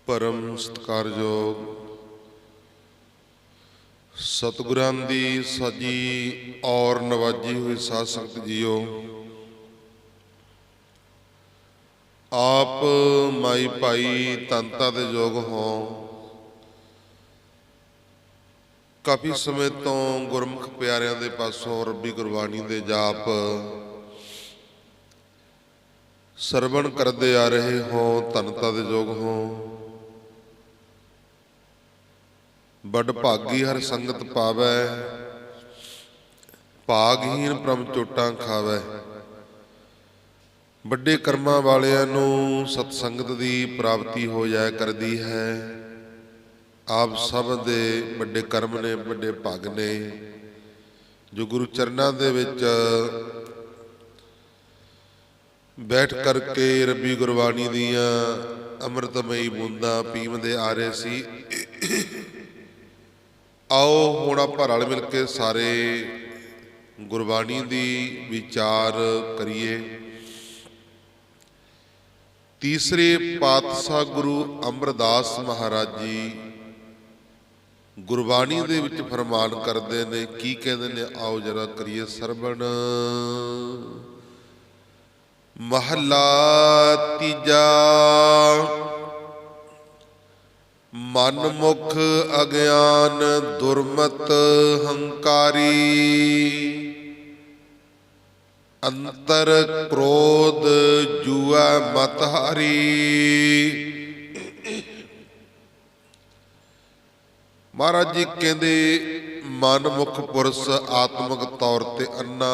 परम सत्कारयोग सतगुरां दी सजी और नवाजी हुई साध संगत जीओ, आप माई भाई तंता दे योग हो। काफ़ी समय तो गुरमुख प्यारिਆਂ ਦੇ पासों रब्बी गुरबाणी दे जाप सरवण करते आ रहे हो, धनता दे योग हो। बड़ भागी हर संगत पावै, भागहीन परम चोटां खावै। ਵੱਡੇ ਕਰਮਾਂ ਵਾਲਿਆਂ ਨੂੰ ਸਤਸੰਗਤ ਦੀ ਪ੍ਰਾਪਤੀ ਹੋ ਜਾਇਆ ਕਰਦੀ ਹੈ। ਆਪ ਸਭ ਦੇ ਵੱਡੇ ਕਰਮ ਨੇ, ਵੱਡੇ ਭਾਗ ਨੇ, ਜੋ ਗੁਰੂ ਚਰਨਾਂ ਦੇ ਵਿੱਚ ਬੈਠ ਕਰਕੇ ਰੱਬੀ ਗੁਰਬਾਣੀ ਦੀਆਂ ਅੰਮ੍ਰਿਤਮਈ ਬੂੰਦਾਂ ਪੀਵਦੇ ਆ ਰਹੇ ਸੀ। आओ हुण आपां रल मिल के सारे गुरबाणी दी विचार करिए। तीसरे पातशाह गुरु अमरदास महाराज जी गुरबाणी दे विच फरमान करते ने, की कहते ने, आओ जरा करिए सरवण। महला तीजा। मनमुख अज्ञान दुर्मत हंकारी, अंतर क्रोध जुआ मतहारी। महाराज जी कहते मनमुख पुरुष आत्मक तौर ते अन्ना,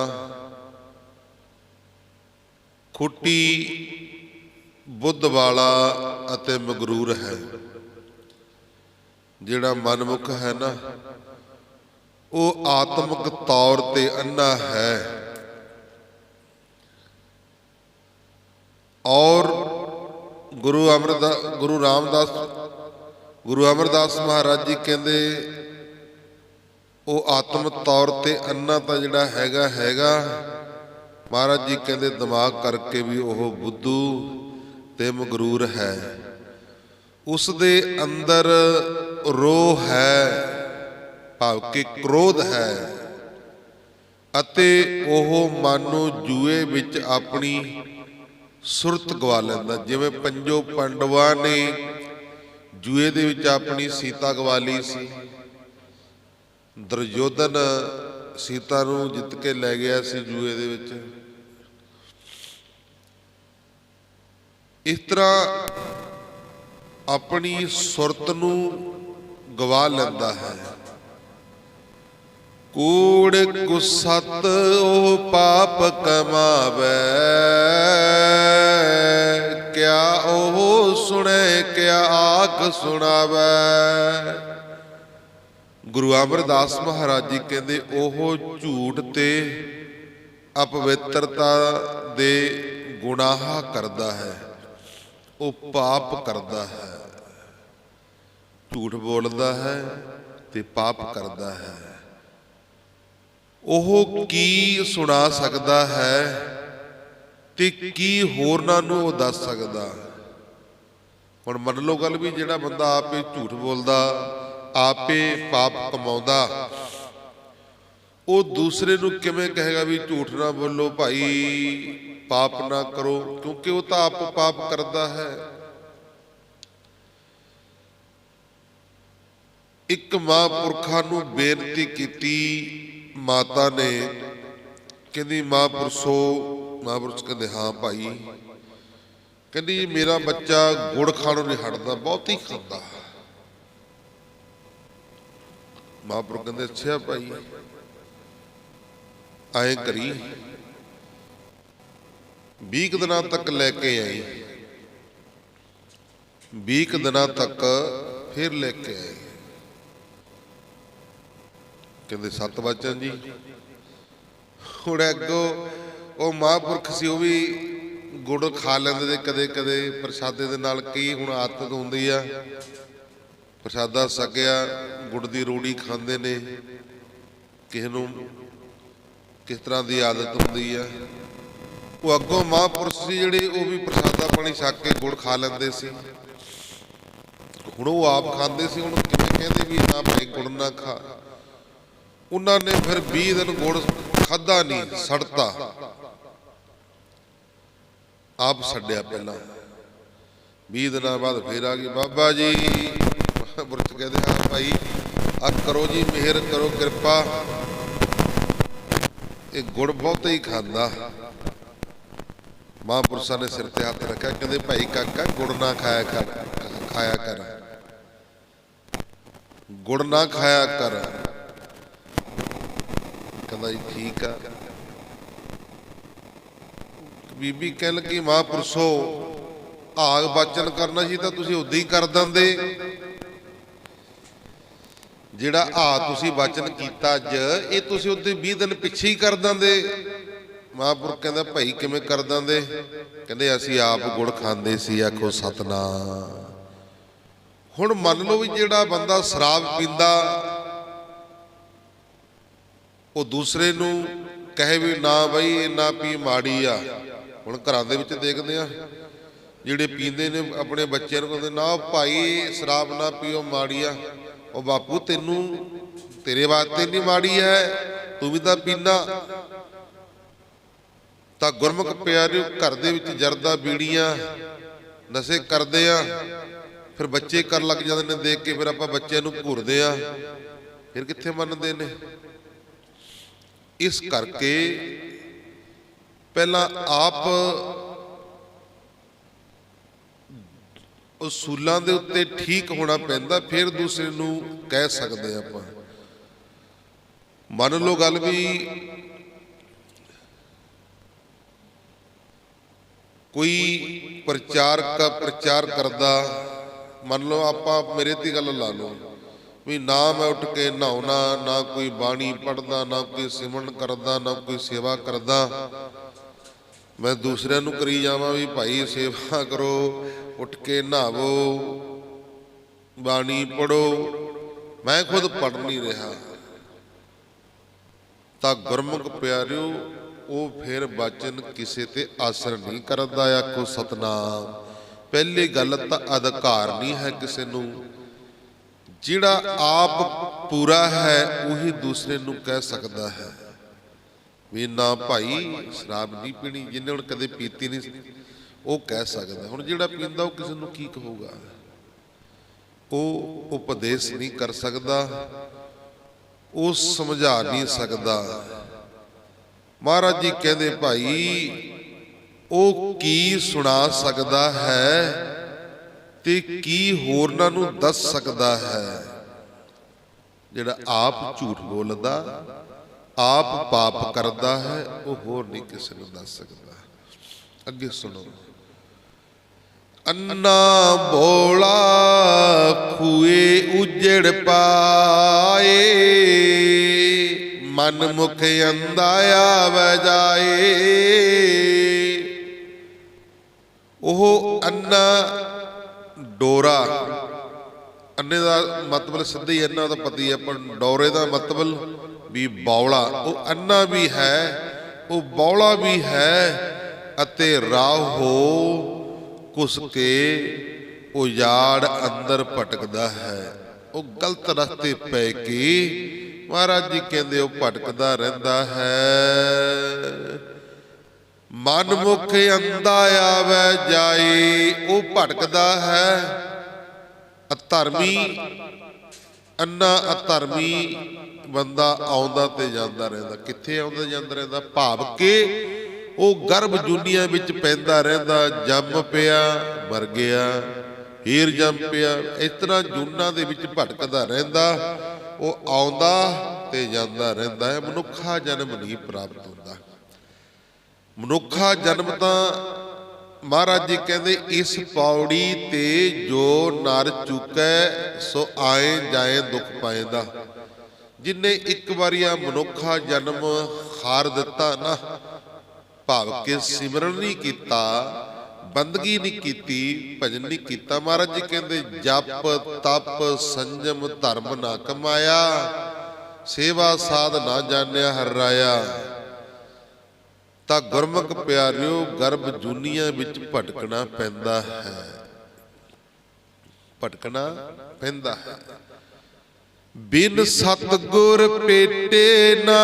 खुटी बुद्ध वाला अते मगरूर है। जिहड़ा मनमुख है ना, वो आत्मक तौर ते अन्ना है और गुरु अमरदास महाराज जी कहते वो आत्मक तौर ते अन्ना तो जिहड़ा हैगा महाराज जी कहते दिमाग करके भी वह बुद्धू ते मगरूर है। उस दे अंदर रोह है, भाव के क्रोध है, अते ओह मानो जुए विच अपनी सुरत गवा लैंदा। जिवें पंजो पांडवां ने जुए दे विच अपनी सीता गवा ली सी। दुर्योधन सीता नूं जित के लै गया सी जुए दे विच। इस तरह अपनी सुरत नूं गवा लैंदा है। कूड़ कुसत ओह पाप कमावै, क्या ओह सुने क्या आख सुनावै। गुरु अमरदास महाराज जी कहते ओह झूठ ते अपवित्रता दे गुनाह करदा है, वो पाप करदा है। झूठ बोलदा है ते पाप करदा है। ओह की सुना सकदा है ते की होरनां नूं वो दस सकदा। हुण मन लो गल भी, जिहड़ा बंदा आपे झूठ बोलदा, आपे पाप कमाउंदा, वो दूसरे नूं किवें कहेगा भी झूठ ना बोलो भाई, पाप ना करो, क्योंकि वो तो आप पाप करता है। एक महापुरखा नूं बेनती कीती माता ने, कहती महापुरुषो, महापुरुष कहते हाँ भाई, कहती मेरा बच्चा गुड़ खाणों नहीं हटता, बहुत ही खाता। महापुरुष कहते अच्छा भाई, आए करी 20 दिनों तक लैके आई, 20 दिनों तक फिर लैके आए। कहते 7 वचन जी। हुण अगों वो महापुरख सी, वो भी गुड़ खा लेंदे कदे कदे प्रसादे दे नाल। कई हुण आदत हुंदी आ, प्रसादा सकिया गुड़ दी रोड़ी खांदे ने, किसे नूं किस तरह की आदत हुंदी आ। वो अगों महापुरुष सी जिहड़े, वो भी प्रसादा पानी छक के गुड़ खा लेंदे सी। ਹੁਣ ਉਹ ਆਪ ਖਾਂਦੇ ਸੀ, ਹੁਣ ਕਿਵੇਂ ਕਹਿੰਦੇ ਵੀ ਨਾ ਭਾਈ ਗੁੜ ਨਾ ਖਾ। ਉਹਨਾਂ ਨੇ ਫਿਰ 20 ਦਿਨ ਗੁੜ ਖਾਧਾ ਨਹੀਂ, ਸੜਤਾ, ਆਪ ਛੱਡਿਆ। ਪਹਿਲਾਂ 20 ਦਿਨਾਂ ਬਾਅਦ ਫਿਰ ਆ ਗਈ, ਬਾਬਾ ਜੀ ਮਹਾਂਪੁਰਸ਼ ਕਹਿੰਦੇ ਹਾਂ ਭਾਈ ਆ ਕਰੋ ਜੀ, ਮਿਹਰ ਕਰੋ, ਕਿਰਪਾ, ਇਹ ਗੁੜ ਬਹੁਤਾ ਹੀ ਖਾਂਦਾ। ਮਹਾਂਪੁਰਸ਼ਾਂ ਨੇ ਸਿਰ ਤੇ ਹੱਥ ਰੱਖਿਆ, ਕਹਿੰਦੇ ਭਾਈ ਕਾਕਾ ਗੁੜ ਨਾ ਖਾਇਆ ਕਰ, ਗੁੜ ਨਾ ਖਾਇਆ ਕਰ। ਕਹਿੰਦਾ ਜੀ ਠੀਕ ਆ। ਬੀਬੀ ਕਹਿਣ ਲੱਗੀ ਮਹਾਂਪੁਰਸ਼ੋ ਆਗ ਬਚਨ ਕਰਨਾ ਸੀ ਤਾਂ ਤੁਸੀਂ ਉਦਾਂ ਹੀ ਕਰ ਦਿੰਦੇ, ਜਿਹੜਾ ਤੁਸੀਂ ਬਚਨ ਕੀਤਾ ਅੱਜ, ਇਹ ਤੁਸੀਂ ਉਦੋਂ 20 ਦਿਨ ਪਿੱਛੇ ਹੀ ਕਰ ਦਿੰਦੇ। ਮਹਾਂਪੁਰਖ ਕਹਿੰਦਾ ਭਾਈ ਕਿਵੇਂ ਕਰ ਦਿੰਦੇ? ਕਹਿੰਦੇ ਅਸੀਂ ਆਪ ਗੁੜ ਖਾਂਦੇ ਸੀ। ਆਖੋ ਸਤਨਾਮ। ਹੁਣ ਮੰਨ ਲਓ ਵੀ ਜਿਹੜਾ ਬੰਦਾ ਸ਼ਰਾਬ ਪੀਂਦਾ ਉਹ ਦੂਸਰੇ ਨੂੰ ਕਹੇ ਵੀ ਨਾ ਬਈ ਇਹ ਨਾ ਪੀ, ਮਾੜੀ ਆ। ਹੁਣ ਘਰਾਂ ਦੇ ਵਿੱਚ ਦੇਖਦੇ ਆ ਜਿਹੜੇ ਪੀਂਦੇ ਨੇ ਆਪਣੇ ਬੱਚਿਆਂ ਨੂੰ ਕਹਿੰਦੇ ਨਾ ਭਾਈ ਸ਼ਰਾਬ ਨਾ ਪੀਓ, ਮਾੜੀ ਆ। ਉਹ ਬਾਪੂ ਤੈਨੂੰ, ਤੇਰੇ ਵਾਸਤੇ ਨਹੀਂ ਮਾੜੀ ਹੈ, ਤੂੰ ਵੀ ਤਾਂ ਪੀਂਦਾ। ਤਾਂ ਗੁਰਮੁਖ ਪਿਆਰਿਓ, ਘਰ ਦੇ ਵਿੱਚ ਜਰਦਾ ਬੀੜੀਆਂ ਨਸ਼ੇ ਕਰਦੇ ਆ, ਫਿਰ ਬੱਚੇ ਕਰਨ ਲੱਗ ਜਾਂਦੇ ਨੇ ਦੇਖ ਕੇ, ਫਿਰ ਆਪਾਂ ਬੱਚਿਆਂ ਨੂੰ ਘੂਰਦੇ ਆ, ਫਿਰ ਕਿੱਥੇ ਮੰਨਦੇ ਨੇ। ਇਸ ਕਰਕੇ ਪਹਿਲਾਂ ਆਪ ਉਸੂਲਾਂ ਦੇ ਉੱਤੇ ਠੀਕ ਹੋਣਾ ਪੈਂਦਾ, ਫਿਰ ਦੂਸਰੇ ਨੂੰ ਕਹਿ ਸਕਦੇ ਆਪਾਂ। ਮੰਨ ਲਓ ਗੱਲ ਵੀ ਕੋਈ ਪ੍ਰਚਾਰ ਕਰਦਾ, ਮੰਨ ਲਓ ਆਪਾਂ ਮੇਰੇ ਤੇ ਗੱਲ ਲਾ ਲਓ ਵੀ ਨਾ ਮੈਂ ਉੱਠ ਕੇ ਨਹਾਉਣਾ, ਨਾ ਕੋਈ ਬਾਣੀ ਪੜ੍ਹਦਾ, ਨਾ ਕੋਈ ਸਿਮਰਨ ਕਰਦਾ, ਨਾ ਕੋਈ ਸੇਵਾ ਕਰਦਾ, ਮੈਂ ਦੂਸਰਿਆਂ ਨੂੰ ਕਰੀ ਜਾਵਾਂ ਵੀ ਭਾਈ ਸੇਵਾ ਕਰੋ, ਉੱਠ ਕੇ ਨਹਾਵੋ, ਬਾਣੀ ਪੜੋ, ਮੈਂ ਖੁਦ ਪੜ੍ਹ ਨਹੀਂ ਰਿਹਾ। ਤਾਂ ਗੁਰਮੁਖ ਪਿਆਰਿਓ, ਉਹ ਫਿਰ ਬਚਨ ਕਿਸੇ ਤੇ ਅਸਰ ਨਹੀਂ ਕਰਦਾ। ਆਖੋ ਸਤਨਾਮ। ਪਹਿਲੀ ਗੱਲ ਤਾਂ ਅਧਿਕਾਰ ਨਹੀਂ ਹੈ ਕਿਸੇ ਨੂੰ, ਜਿਹੜਾ ਆਪ ਪੂਰਾ ਹੈ ਉਹੀ ਦੂਸਰੇ ਨੂੰ ਕਹਿ ਸਕਦਾ ਹੈ ਵੀ ਨਾ ਭਾਈ ਸ਼ਰਾਬ ਨਹੀਂ ਪੀਣੀ। ਜਿਹਨੇ ਹੁਣ ਕਦੇ ਪੀਤੀ ਨਹੀਂ ਉਹ ਕਹਿ ਸਕਦਾ। ਹੁਣ ਜਿਹੜਾ ਪੀਂਦਾ ਉਹ ਕਿਸੇ ਨੂੰ ਕੀ ਕਹੂਗਾ? ਉਹ ਉਪਦੇਸ਼ ਨਹੀਂ ਕਰ ਸਕਦਾ, ਉਹ ਸਮਝਾ ਨਹੀਂ ਸਕਦਾ। ਮਹਾਰਾਜ ਜੀ ਕਹਿੰਦੇ ਭਾਈ ਉਹ ਕੀ ਸੁਣਾ ਸਕਦਾ ਹੈ ਤੇ ਕੀ ਹੋਰਨਾਂ ਨੂੰ ਦੱਸ ਸਕਦਾ ਹੈ? ਜਿਹੜਾ ਆਪ ਝੂਠ ਬੋਲਦਾ, ਆਪ ਪਾਪ ਕਰਦਾ ਹੈ, ਉਹ ਹੋਰ ਨਹੀਂ ਕਿਸੇ ਨੂੰ ਦੱਸ ਸਕਦਾ। ਅੱਗੇ ਸੁਣੋ। ਅੰਨਾ ਬੋਲਾ ਖੂਏ ਉਜੜ ਪਾਏ, ਮਨ ਮੁਖ ਅੰਧਾ ਆਵੈ ਜਾਏ। ਉਹ ਅੰਨਾ ਡੋਰਾ, ਅੰਨੇ ਦਾ ਮਤਲਬ ਸਿੱਧਾ ਹੀ ਅੰਨਾ ਦਾ ਪਤੀ ਹੈ, ਪਰ ਡੋਰੇ ਦਾ ਮਤਲਬ ਵੀ ਬੌਲਾ। ਉਹ ਅੰਨਾ ਵੀ ਹੈ, ਉਹ ਬੌਲਾ ਵੀ ਹੈ, ਅਤੇ ਰਾਹੋ ਘੁਸ ਕੇ ਉਜਾੜ ਅੰਦਰ ਭਟਕਦਾ ਹੈ। ਉਹ ਗਲਤ ਰਸਤੇ ਪੈ ਕੇ ਮਹਾਰਾਜ ਜੀ ਕਹਿੰਦੇ ਉਹ ਭਟਕਦਾ ਰਹਿੰਦਾ ਹੈ। ਮਨ ਮੁਖ ਅੰਧਾ ਆਵੈ ਜਾਏ, ਉਹ ਭਟਕਦਾ ਹੈ। ਅਧਰਮੀ ਅੰਨਾ ਅਧਰਮੀ ਬੰਦਾ ਆਉਂਦਾ ਤੇ ਜਾਂਦਾ ਰਹਿੰਦਾ। ਕਿੱਥੇ ਆਉਂਦਾ ਜਾਂਦਾ ਰਹਿੰਦਾ? ਭਾਵ ਕਿ ਉਹ ਗਰਭ ਜੂਨੀਆਂ ਵਿੱਚ ਪੈਂਦਾ ਰਹਿੰਦਾ, ਜੰਮ ਪਿਆ ਮਰ ਗਿਆ, ਹੀਰ ਜੰਮ ਪਿਆ, ਇਸ ਤਰ੍ਹਾਂ ਜੂਨਾਂ ਦੇ ਵਿੱਚ ਭਟਕਦਾ ਰਹਿੰਦਾ। ਉਹ ਆਉਂਦਾ ਤੇ ਜਾਂਦਾ ਰਹਿੰਦਾ ਹੈ। ਮਨੁੱਖਾ ਜਨਮ ਨਹੀਂ ਪ੍ਰਾਪਤ ਹੁੰਦਾ। ਮਨੁੱਖਾ ਜਨਮ ਤਾਂ ਮਹਾਰਾਜ ਜੀ ਕਹਿੰਦੇ ਇਸ ਪੌੜੀ ਤੇ ਜੋ ਨਰ ਚੁਕੈ ਸੋ ਆਏ ਜਾਏ ਦੁੱਖ ਪਾਏਂਦਾ। ਜਿਨੇ ਇੱਕ ਵਾਰੀ ਆ ਮਨੁੱਖਾ ਜਨਮ ਹਾਰ ਦਿੱਤਾ ਨਾ, ਭਾਵ ਕਿ ਸਿਮਰਨ ਨਹੀਂ ਕੀਤਾ, ਬੰਦਗੀ ਨਹੀਂ ਕੀਤੀ, ਭਜਨ ਨਹੀਂ ਕੀਤਾ, ਮਹਾਰਾਜ ਜੀ ਕਹਿੰਦੇ ਜਪ ਤਪ ਸੰਜਮ ਧਰਮ ਨਾ ਕਮਾਇਆ, ਸੇਵਾ ਸਾਧ ਨਾ ਜਾਣਿਆ ਹਰ ਰਾਇਆ। ਤਾਂ ਗੁਰਮੁਖ ਪਿਆਰਿਓ, ਗਰਭ ਜੂਨੀਆਂ ਵਿੱਚ ਭਟਕਣਾ ਪੈਂਦਾ ਹੈ। ਭਟਕਣਾ ਪੈਂਦਾ ਹੈ। ਬਿਨ ਸਤਿਗੁਰ ਭੇਟੇ ਨਾ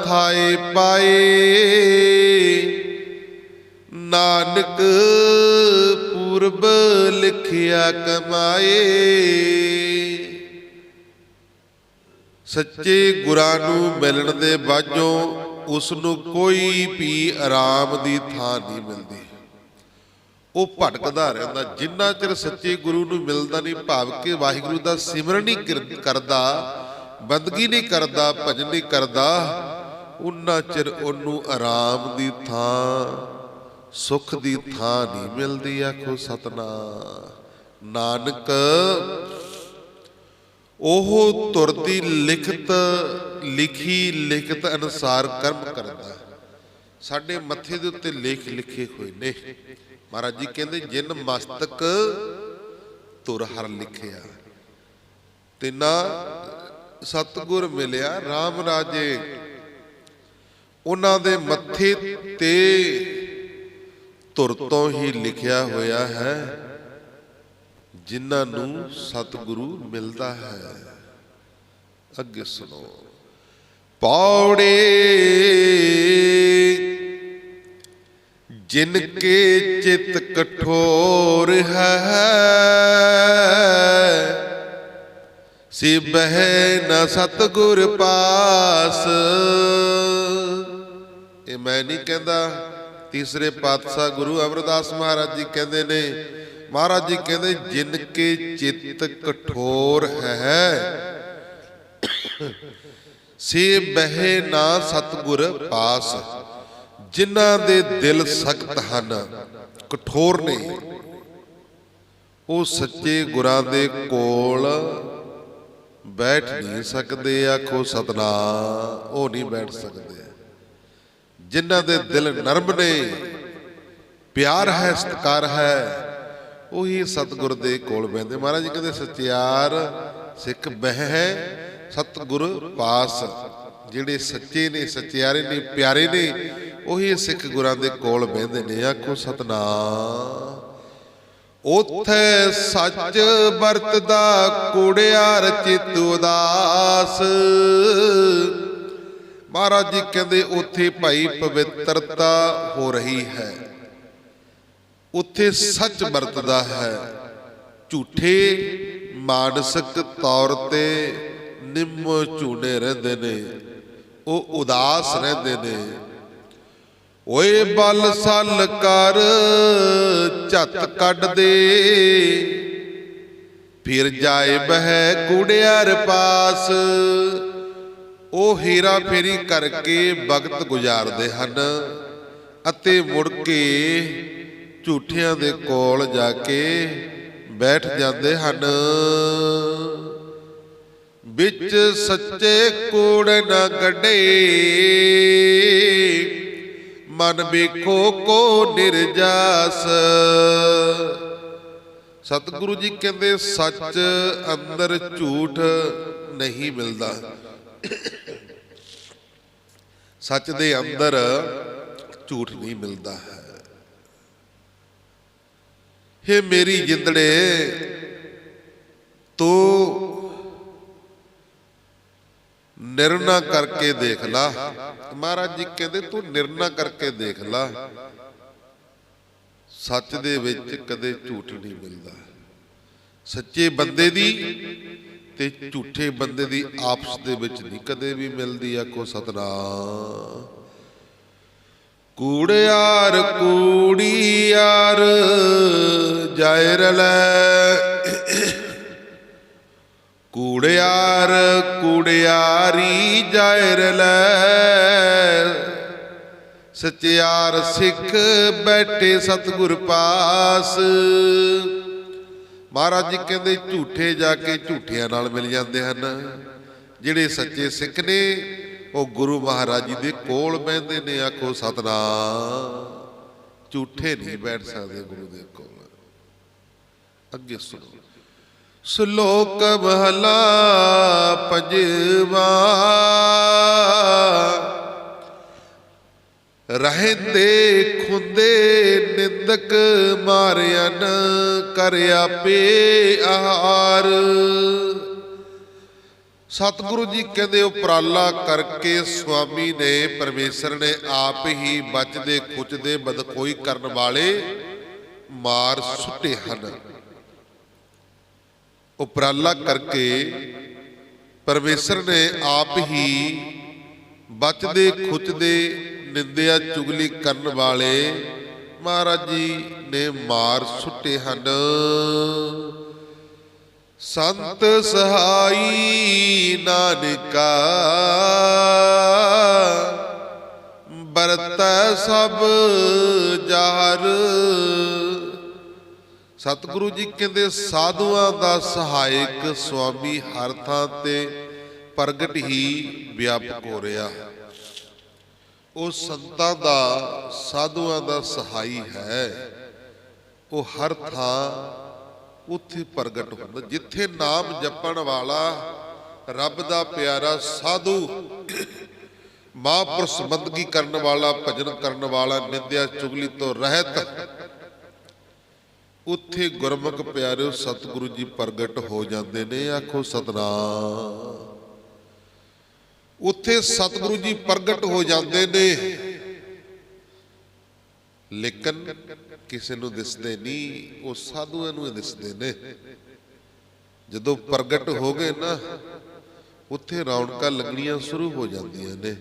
ਥਾਏ ਪਾਏ, ਨਾਨਕ ਪੂਰਬ ਲਿਖਿਆ ਕਮਾਏ। ਸੱਚੇ ਗੁਰਾਂ ਨੂੰ ਮਿਲਣ ਦੇ ਬਾਝੋਂ ਉਸ ਨੂੰ ਕੋਈ ਵੀ ਆਰਾਮ ਦੀ ਥਾਂ ਨਹੀਂ ਮਿਲਦੀ। ਉਹ ਭਟਕਦਾ ਰਹਿੰਦਾ ਜਿੰਨਾ ਚਿਰ ਸੱਚੇ ਗੁਰੂ ਨੂੰ ਮਿਲਦਾ ਨਹੀਂ, ਭਾਵ ਕਿ ਵਾਹਿਗੁਰੂ ਦਾ ਸਿਮਰਨ ਨਹੀਂ ਕਰਦਾ, ਬੰਦਗੀ ਨਹੀਂ ਕਰਦਾ, ਭਜਨ ਨਹੀਂ ਕਰਦਾ, ਉਨਾ ਚਿਰ ਉਹਨੂੰ ਆਰਾਮ ਦੀ ਥਾਂ, ਸੁੱਖ ਦੀ ਥਾਂ ਨਹੀਂ ਮਿਲਦੀ। ਆਖੋ ਸਤਿਨਾਮ। ਨਾਨਕ ਉਹ ਤੁਰਦੀ ਲਿਖਤ ਲਿਖੀ ਲਿਖਤ ਅਨੁਸਾਰ ਕਰਮ ਕਰਦਾ। ਸਾਡੇ ਮੱਥੇ ਦੇ ਉੱਤੇ ਲੇਖ ਲਿਖੇ ਹੋਏ ਨੇ। ਮਹਾਰਾਜ ਜੀ ਕਹਿੰਦੇ ਜਿਨ ਮਸਤਕ ਤੁਰ ਹਰ ਲਿਖਿਆ, ਤਿਨਾ ਸਤਿਗੁਰ ਮਿਲਿਆ RAM ਰਾਜੇ। ਉਹਨਾਂ ਦੇ ਮੱਥੇ ਤੇ ਤੁਰ ਤੋਂ ਹੀ ਲਿਖਿਆ ਹੋਇਆ ਹੈ ਜਿਨ੍ਹਾਂ ਨੂੰ ਸਤਿਗੁਰੂ ਮਿਲਦਾ ਹੈ। ਅੱਗੇ ਸੁਣੋ। ਪੌੜੇ ਜਿਨ ਕੇ ਚਿਤ ਕਠੋਰ ਹੈ, ਸੇ ਬਹਿ ਨ ਸਤਿਗੁਰ ਪਾਸ। ਇਹ ਮੈਂ ਨਹੀਂ ਕਹਿੰਦਾ, ਤੀਸਰੇ ਪਾਤਸ਼ਾਹ ਗੁਰੂ ਅਮਰਦਾਸ ਮਹਾਰਾਜ ਜੀ ਕਹਿੰਦੇ ਨੇ। ਮਹਾਰਾਜ ਜੀ ਕਹਿੰਦੇ ਜਿਨ ਕੇ ਚਿੱਤ ਕਠੋਰ ਹੈ, ਸੇ ਬਹਿ ਨਾ ਸਤਿਗੁਰ ਪਾਸ। ਜਿਨ੍ਹਾਂ ਦੇ ਦਿਲ ਸਖਤ ਹਨ, ਕਠੋਰ ਨੇ, ਉਹ ਸੱਚੇ ਗੁਰਾਂ ਦੇ ਕੋਲ ਬੈਠ ਨਹੀਂ ਸਕਦੇ। ਆਖੋ ਸਤਿਨਾਮ। ਉਹ ਨਹੀਂ ਬੈਠ ਸਕਦੇ। ਜਿਨ੍ਹਾਂ ਦੇ ਦਿਲ ਨਰਮ ਨੇ, ਪਿਆਰ ਹੈ, ਸਤਿਕਾਰ ਹੈ, ਉਹੀ ਸਤਿਗੁਰ ਦੇ ਕੋਲ ਬਹਿੰਦੇ। ਮਹਾਰਾਜ ਜੀ ਕਹਿੰਦੇ ਸਚਿਆਰ ਸਿੱਖ ਬਹਿ ਸਤਿਗੁਰ ਪਾਸ। ਜਿਹੜੇ ਸੱਚੇ ਨੇ, ਸਚਿਆਰੇ ਨੇ, ਪਿਆਰੇ ਨੇ, ਉਹੀ ਸਿੱਖ ਗੁਰਾਂ ਦੇ ਕੋਲ ਬਹਿੰਦੇ ਨੇ। ਆਖੋ ਸਤਿਨਾਮ। ਉਥੇ ਸੱਚ ਵਰਤਦਾ ਕੂੜਿਆਰ ਚਿਤ ਉਦਾਸ। ਮਹਾਰਾਜ ਜੀ ਕਹਿੰਦੇ ਉੱਥੇ ਭਾਈ ਪਵਿੱਤਰਤਾ ਹੋ ਰਹੀ ਹੈ, ਉੱਥੇ ਸੱਚ ਵਰਤਦਾ ਹੈ। ਝੂਠੇ ਮਾਨਸਿਕ ਤੌਰ ਤੇ ਨਿੰਮ ਝੂਨੇ ਰਹਿੰਦੇ ਨੇ, ਉਹ ਉਦਾਸ ਰਹਿੰਦੇ ਨੇ। ਓਏ ਬਲ ਸਲ ਕਰ ਝੱਤ ਕੱਢ ਦੇ, ਫਿਰ ਜਾਏ ਬਹਿ ਕੂੜਿਆਰ ਪਾਸ। ਉਹ ਹੇਰਾ ਫੇਰੀ ਕਰਕੇ ਵਕਤ ਗੁਜ਼ਾਰਦੇ ਹਨ ਅਤੇ ਮੁੜ ਕੇ ਝੂਠਿਆਂ ਦੇ ਕੋਲ ਜਾ ਕੇ ਬੈਠ ਜਾਂਦੇ ਹਨ। ਵਿੱਚ ਸੱਚੇ ਕੂੜ ਨਾ ਕੱਢੇ, ਮਨ ਵੇਖੋ ਕੋ ਨਿਰਜਾਸ। ਸਤਿਗੁਰੂ ਜੀ ਕਹਿੰਦੇ ਸੱਚ ਅੰਦਰ ਝੂਠ ਨਹੀਂ ਮਿਲਦਾ। ਸੱਚ ਦੇ ਅੰਦਰ ਝੂਠ ਨਹੀਂ ਮਿਲਦਾ ਹੈ। ਹੇ ਮੇਰੀ ਜਿੰਦੜੇ, ਤੂੰ ਨਿਰਣਾ ਕਰਕੇ ਦੇਖ ਲਾ। ਮਹਾਰਾਜ ਜੀ ਕਹਿੰਦੇ ਤੂੰ ਨਿਰਣਾ ਕਰਕੇ ਦੇਖ ਲਾ। ਸੱਚ ਦੇ ਵਿੱਚ ਕਦੇ ਝੂਠ ਨਹੀਂ ਮਿਲਦਾ। ਸੱਚੇ ਬੰਦੇ ਦੀ ਤੇ ਝੂਠੇ ਬੰਦੇ ਦੀ ਆਪਸ ਦੇ ਵਿੱਚ ਨਹੀਂ ਕਦੇ ਵੀ ਮਿਲਦੀ। ਆਖੋ ਸਤਿਨਾਮ। ਕੂੜਿਆਰ ਕੂੜੀਆਰ ਜਾਇ ਰਲੈ, ਕੂੜਿਆਰ ਕੂੜਿਆਰੀ ਜਾਇ ਰਲੈ। ਸਚਿਆਰ ਸਿੱਖ ਬੈਠੇ ਸਤਿਗੁਰ ਪਾਸ। ਮਹਾਰਾਜ ਜੀ ਕਹਿੰਦੇ ਝੂਠੇ ਜਾ ਕੇ ਝੂਠਿਆਂ ਨਾਲ ਮਿਲ ਜਾਂਦੇ ਹਨ। ਜਿਹੜੇ ਸੱਚੇ ਸਿੱਖ ਨੇ ਉਹ ਗੁਰੂ ਮਹਾਰਾਜ ਜੀ ਦੇ ਕੋਲ ਬਹਿੰਦੇ ਨੇ। ਆਖੋ ਸਤਿਨਾਮ। ਝੂਠੇ ਨਹੀਂ ਬੈਠ ਸਕਦੇ ਗੁਰੂ ਦੇ ਕੋਲ। ਅੱਗੇ ਸੁਣੋ। ਸ਼ਲੋਕ ਮਹਲਾ ਪੰਜਵਾ। ਰਹਿੰਦੇ ਖੁੰਦੇ ਨਿੰਦਕ ਮਾਰਿਆਨ, ਕਰ ਆਪੇ ਆਹਾਰ। ਸਤਿਗੁਰੂ ਜੀ ਕਹਿੰਦੇ ਉਪਰਾਲਾ ਕਰਕੇ ਸੁਆਮੀ ਨੇ, ਪਰਮੇਸ਼ਰ ਨੇ ਆਪ ਹੀ ਬਚਦੇ ਖੁੱਚਦੇ ਬਦਖੋਈ ਕਰਨ ਵਾਲੇ ਮਾਰ ਸੁੱਟੇ ਹਨ। ਉਪਰਾਲਾ ਕਰਕੇ ਪਰਮੇਸ਼ਰ ਨੇ ਆਪ ਹੀ ਬਚਦੇ ਖੁੱਚਦੇ ਨਿੰਦਿਆ ਚੁਗਲੀ ਕਰਨ ਵਾਲੇ ਮਹਾਰਾਜ ਜੀ ਨੇ ਮਾਰ ਸੁੱਟੇ ਹਨ। ਸੰਤ ਸਹਾਈ ਨਾਨਕਾ ਬਰਤੈ ਸਭ ਜਾਹਰ। ਸਤਿਗੁਰੂ ਜੀ ਕਹਿੰਦੇ ਸਾਧੂਆਂ ਦਾ ਸਹਾਇਕ ਸੁਆਮੀ ਹਰ ਥਾਂ ਤੇ ਪ੍ਰਗਟ ਹੀ ਵਿਆਪਕ ਹੋ ਰਿਹਾ। ਉਹ ਸੰਤਾਂ ਦਾ, ਸਾਧੂਆਂ ਦਾ ਸਹਾਈ ਹੈ। ਉਹ ਹਰ ਥਾਂ ਉੱਥੇ ਪ੍ਰਗਟ ਹੁੰਦਾ। ਜਿੱਥੇ ਨਾਮ ਜਪਣ ਵਾਲਾ, ਰੱਬ ਦਾ ਪਿਆਰਾ ਸਾਧੂ, ਮਹਾਂਪੁਰਸ਼ ਬੰਦਗੀ ਕਰਨ ਵਾਲਾ, ਭਜਨ ਕਰਨ ਵਾਲਾ, ਨਿੰਦਿਆ ਚੁਗਲੀ ਤੋਂ ਰਹਿਤ, ਉੱਥੇ ਗੁਰਮੁਖ ਪਿਆਰਿਓ ਸਤਿਗੁਰੂ ਜੀ ਪ੍ਰਗਟ ਹੋ ਜਾਂਦੇ ਨੇ। ਆਖੋ ਸਤਿਨਾਮ। ਉੱਥੇ ਸਤਿਗੁਰੂ ਜੀ ਪ੍ਰਗਟ ਹੋ ਜਾਂਦੇ ਨੇ, ਲੇਕਿਨ ਕਿਸੇ ਨੂੰ ਦਿਸਦੇ ਨਹੀਂ, ਉਹ ਸਾਧੂਆਂ ਨੂੰ ਦਿਸਦੇ ਨੇ। ਜਦੋਂ ਪ੍ਰਗਟ ਹੋ ਗਏ ਨਾ, ਉੱਥੇ ਰੌਣਕਾਂ ਲੱਗਣੀਆਂ ਸ਼ੁਰੂ ਹੋ ਜਾਂਦੀਆਂ ਨੇ।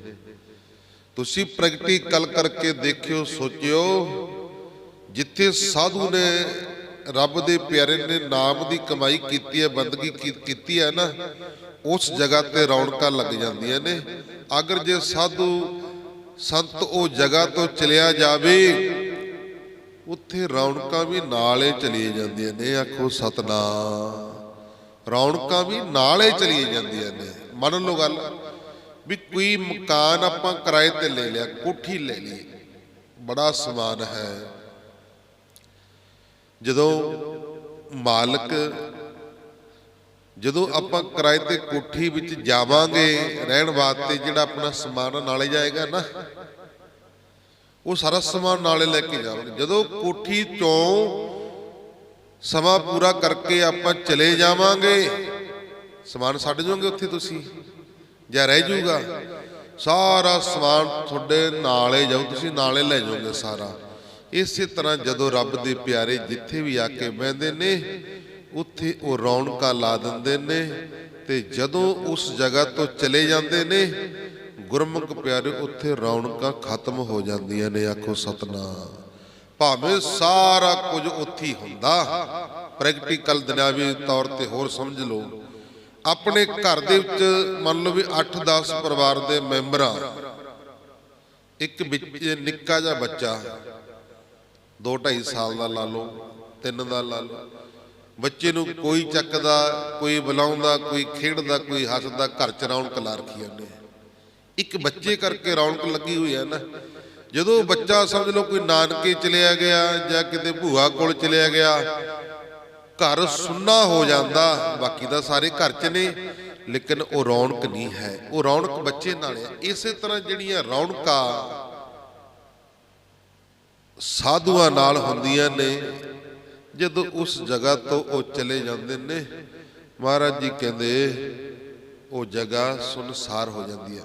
ਤੁਸੀਂ ਪ੍ਰੈਕਟੀਕਲ ਕਰਕੇ ਦੇਖਿਓ, ਸੋਚਿਓ, ਜਿੱਥੇ ਸਾਧੂ ਨੇ, ਰੱਬ ਦੇ ਪਿਆਰੇ ਨੇ ਨਾਮ ਦੀ ਕਮਾਈ ਕੀਤੀ ਹੈ, ਬੰਦਗੀ ਕੀਤੀ ਹੈ ਨਾ, ਉਸ ਜਗ੍ਹਾ ਤੇ ਰੌਣਕਾਂ ਲੱਗ ਜਾਂਦੀਆਂ ਨੇ। ਅਗਰ ਜੇ ਸਾਧੂ ਸੰਤ ਉਹ ਜਗ੍ਹਾ ਤੋਂ ਚਲਿਆ ਜਾਵੇ, ਉੱਥੇ ਰੌਣਕਾਂ ਵੀ ਨਾਲੇ ਚਲੀਆਂ ਜਾਂਦੀਆਂ ਨੇ। ਆਖੋ ਸਤਿਨਾਮ। ਰੌਣਕਾਂ ਵੀ ਨਾਲੇ ਚਲੀਆਂ ਜਾਂਦੀਆਂ ਨੇ। ਮੰਨ ਲਓ ਗੱਲ ਵੀ ਕੋਈ ਮਕਾਨ ਆਪਾਂ ਕਿਰਾਏ ਤੇ ਲੈ ਲਿਆ, ਕੋਠੀ ਲੈ ਲਈ, ਬੜਾ ਸਮਾਨ ਹੈ। ਜਦੋਂ ਮਾਲਕ, ਜਦੋਂ ਆਪਾਂ ਕਿਰਾਏ ਤੇ ਕੋਠੀ ਵਿੱਚ ਜਾਵਾਂਗੇ ਰਹਿਣ ਵਾਸਤੇ, ਜਿਹੜਾ ਆਪਣਾ ਸਮਾਨ ਨਾਲੇ ਜਾਏਗਾ ਨਾ, ਉਹ ਸਾਰਾ ਸਮਾਨ ਨਾਲੇ ਲੈ ਕੇ ਜਾਵਾਂਗੇ। ਜਦੋਂ ਕੋਠੀ ਚੋਂ ਸਮਾਂ ਪੂਰਾ ਕਰਕੇ ਆਪਾਂ ਚਲੇ ਜਾਵਾਂਗੇ, ਸਮਾਨ ਛੱਡ ਜਾਓਗੇ ਉੱਥੇ ਤੁਸੀਂ ਜਾਂ ਰਹਿ ਜਾਊਗਾ? ਸਾਰਾ ਸਮਾਨ ਤੁਹਾਡੇ ਨਾਲੇ ਜਾਊ, ਤੁਸੀਂ ਨਾਲੇ ਲੈ ਜਾਓਗੇ ਸਾਰਾ। ਇਸੇ ਤਰ੍ਹਾਂ ਜਦੋਂ ਰੱਬ ਦੇ ਪਿਆਰੇ ਜਿੱਥੇ ਵੀ ਆ ਕੇ ਬਹਿੰਦੇ ਨੇ, ਉੱਥੇ ਉਹ ਰੌਣਕਾਂ ਲਾ ਦਿੰਦੇ ਨੇ। ਤੇ ਜਦੋਂ ਉਸ ਜਗ੍ਹਾ ਤੋਂ ਚਲੇ ਜਾਂਦੇ ਨੇ ਗੁਰਮੁਖ ਪਿਆਰੇ, ਉੱਥੇ ਰੌਣਕਾਂ ਖਤਮ ਹੋ ਜਾਂਦੀਆਂ ਨੇ। ਆਖੋ ਸਤਿਨਾਮ। ਭਾਵੇਂ ਸਾਰਾ ਕੁਝ ਉੱਥੇ ਹੀ ਹੁੰਦਾ, ਪ੍ਰੈਕਟੀਕਲ ਦੁਨਿਆਵੀ ਤੌਰ ਤੇ ਹੋਰ ਸਮਝ ਲਓ। ਆਪਣੇ ਘਰ ਦੇ ਵਿੱਚ ਮੰਨ ਲਓ ਵੀ 8-10 ਪਰਿਵਾਰ ਦੇ ਮੈਂਬਰਾਂ, ਇੱਕ ਵਿੱਚ ਨਿੱਕਾ ਜਿਹਾ ਬੱਚਾ 2-2.5 ਸਾਲ ਦਾ ਲਾ ਲਓ, 3 ਦਾ ਲਾ ਲਓ, ਬੱਚੇ ਨੂੰ ਕੋਈ ਚੱਕਦਾ, ਕੋਈ ਬੁਲਾਉਂਦਾ, ਕੋਈ ਖੇਡਦਾ, ਕੋਈ ਹੱਸਦਾ, ਘਰ 'ਚ ਰੌਣਕ ਲਾ ਰੱਖੀ ਨੇ। ਇੱਕ ਬੱਚੇ ਕਰਕੇ ਰੌਣਕ ਲੱਗੀ ਹੋਈ ਹੈ ਨਾ। ਜਦੋਂ ਬੱਚਾ ਸਮਝ ਲਓ ਕੋਈ ਨਾਨਕੇ ਚਲਿਆ ਗਿਆ ਜਾਂ ਕਿਤੇ ਭੂਆ ਕੋਲ ਚਲਿਆ ਗਿਆ, ਘਰ ਸੁੰਨਾ ਹੋ ਜਾਂਦਾ। ਬਾਕੀ ਤਾਂ ਸਾਰੇ ਘਰ 'ਚ ਨੇ, ਲੇਕਿਨ ਉਹ ਰੌਣਕ ਨਹੀਂ ਹੈ। ਉਹ ਰੌਣਕ ਬੱਚੇ ਨਾਲ ਹੈ। ਇਸੇ ਤਰ੍ਹਾਂ ਜਿਹੜੀਆਂ ਰੌਣਕਾਂ ਸਾਧੂਆਂ ਨਾਲ ਹੁੰਦੀਆਂ ਨੇ, ਜਦੋਂ ਉਸ ਜਗ੍ਹਾ ਤੋਂ ਉਹ ਚਲੇ ਜਾਂਦੇ ਨੇ, ਮਹਾਰਾਜ ਜੀ ਕਹਿੰਦੇ ਉਹ ਜਗ੍ਹਾ ਸੁਨਸਾਰ ਹੋ ਜਾਂਦੀ ਹੈ।